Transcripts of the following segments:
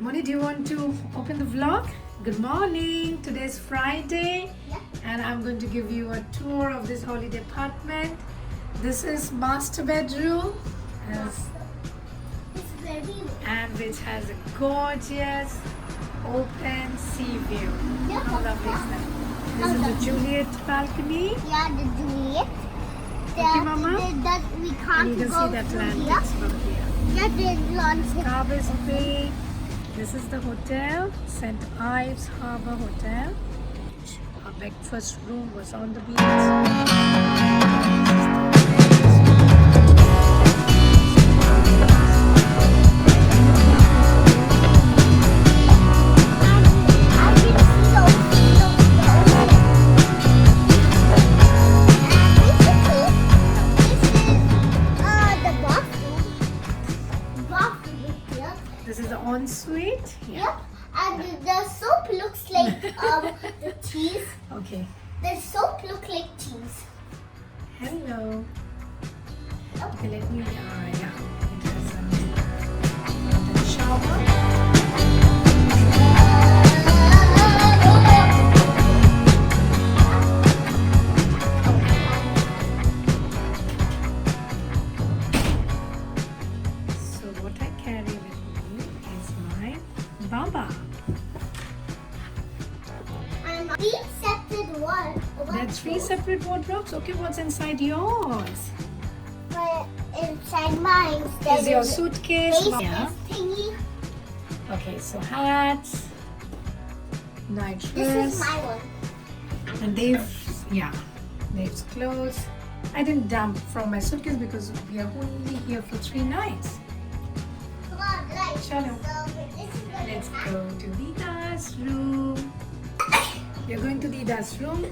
Moni, do you want to open the vlog? Good morning. Today's Friday, and I'm going to give you a tour of this holiday apartment. This is master bedroom, and which has a gorgeous open sea view. How lovely is that? This is the Juliet balcony. Yeah, the Juliet. Okay, Mama. We can't And you can go see the Atlantic from here. Yeah, there's launch. Kava Tea. This is the hotel, St Ives Harbour Hotel. Our breakfast room was on the beach. This is the ensuite. Yep, and the soap looks like the cheese. Okay. The soap looks like cheese. Hello. Okay, let me. Yeah. It has a shower. So what I carry with me is my Baba. And three separate wardrobes. There are 3 separate wardrobes. Okay, what's inside yours? But inside mine, Is your suitcase? Yeah. Thingy. Okay, so hats, night This dress, is my one. and Dave's clothes. I didn't dump from my suitcase because we are only here for 3 nights. Come on, right. Chalo. So this is the Let's go to Dida's room. We are going to Dida's room.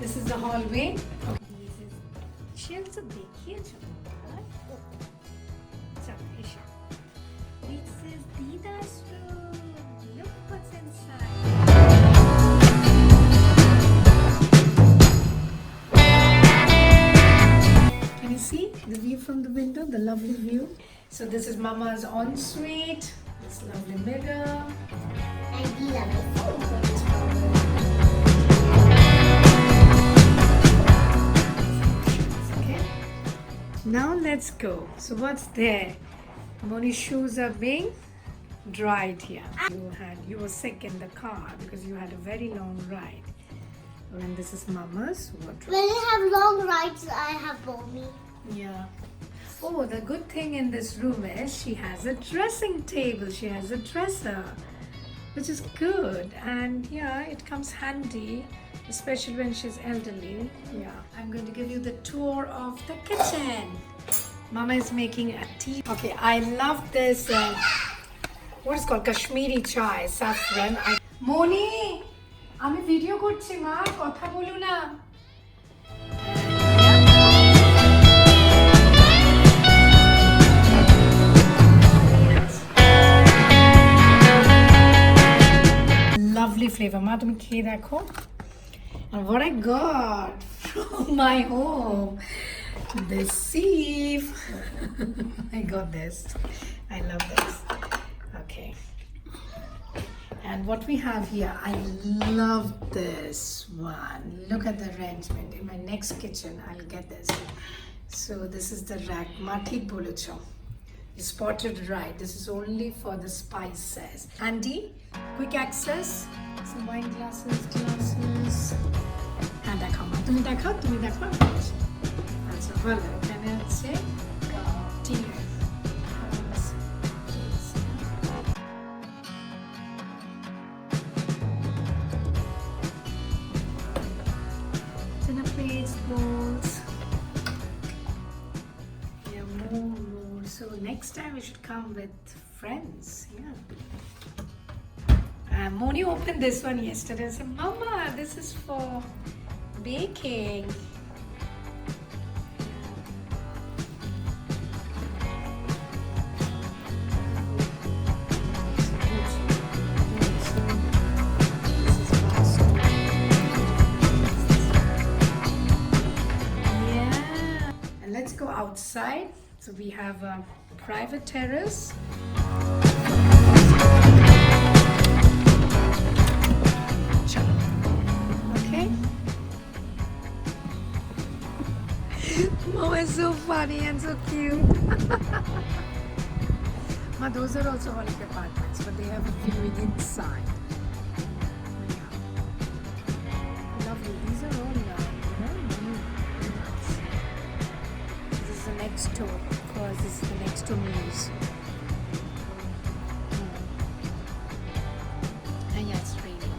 This is the hallway. Okay. She's a big huge room. This is Dida's room. Look what's inside. Can you see the view from the window? The lovely view. So this is Mama's ensuite. This lovely mirror. And these are my phone. Okay. Now let's go. So what's there? Moni's shoes are being dried here. You were sick in the car because you had a very long ride. And this is Mama's wardrobe. When I have long rides, I have Mommy. Yeah. Oh, the good thing in this room is she has a dressing table. She has a dresser, which is good. And yeah, it comes handy, especially when she's elderly. Yeah. I'm going to give you the tour of the kitchen. Mama is making a tea. Okay, I love this. What is called Kashmiri chai, saffron. Moni, আমি video করছি মা, কথা বলো না। Lovely flavor. Ma, তুমি খেয়ে দেখো. And what I got from my home, this sieve. I got this. I love this. Okay. And what we have here, I love this one. Look at the arrangement. In my next kitchen, I'll get this. So this is the rack. Mathik bolecho. You spotted right. This is only for the spices. Handy, quick access. Some wine glasses. And dekho ma. Tumi dekho. Acha, bhalo. Ekhane ache tea. Dinner plates, bowls. Yeah, more. So next time we should come with friends. Yeah. Moni opened this one yesterday and said, Mama, this is for baking. Yeah. And let's go outside. So we have a private terrace. funny and so cute. Ma, those are also one of the apartments, but they have a viewing inside. Yeah. Lovely. These are all very new. Very nice. This is the next door. Of course, this is the next door news. And yeah, it's raining.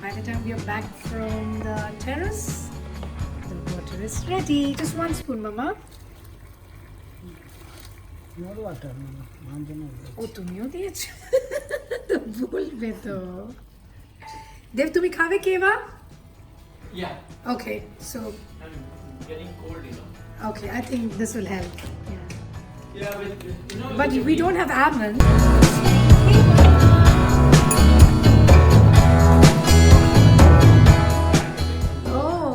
By the time we are back from the terrace, the water is ready. Just one spoon, Mama. More water, ও তুমিও দিয়েছো তো বলবে তো দেব তুমি খাবে কেবা Yeah, okay so I'm getting cold, you know. okay I think this will help yeah. Yeah, you know. But we don't have almond. Oh,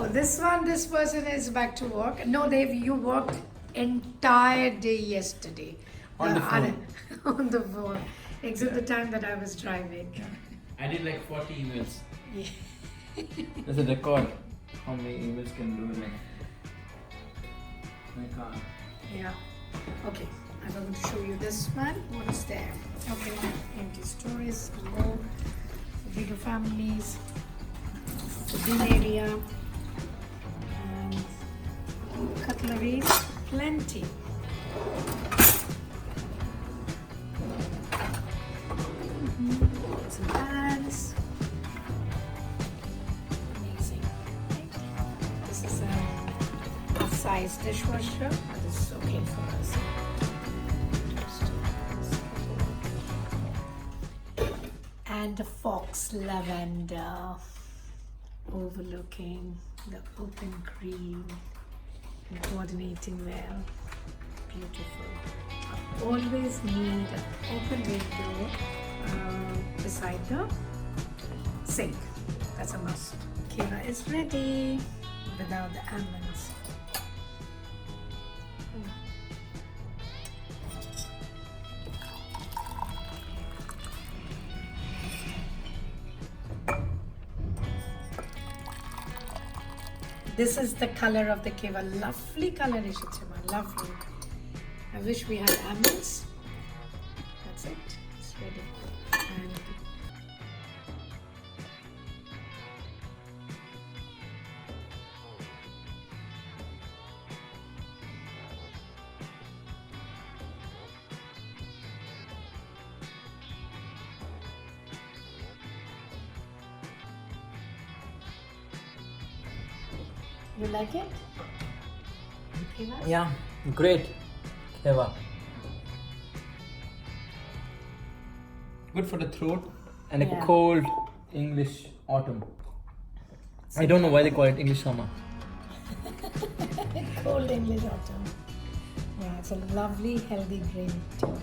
this person is back to work. No, Dave, you worked entire day yesterday. On the phone. On the phone. Except the time that I was driving. I did like 40 emails. Yeah. There's a record. How many emails can do in my car? Yeah. Okay. I'm going to show you this one. What is there? Okay. Empty stories. More. Bigger families. The bin area. And cutleries. Plenty. Some pans. Amazing. This is a size dishwasher. This is okay for us. And the fox lavender overlooking the open green and coordinating well. Beautiful. I always need an open window beside the sink. That's a must. Kira is ready without the almonds. This is the color of the keva. Lovely color, Ishichima. Lovely. I wish we had almonds. That's it. It's ready. And you like it? Keva? Yeah, great. Keva. Good for the throat and a Yeah. cold English autumn. I don't know why they call it English summer. Cold English autumn. Yeah, it's a lovely, healthy drink too.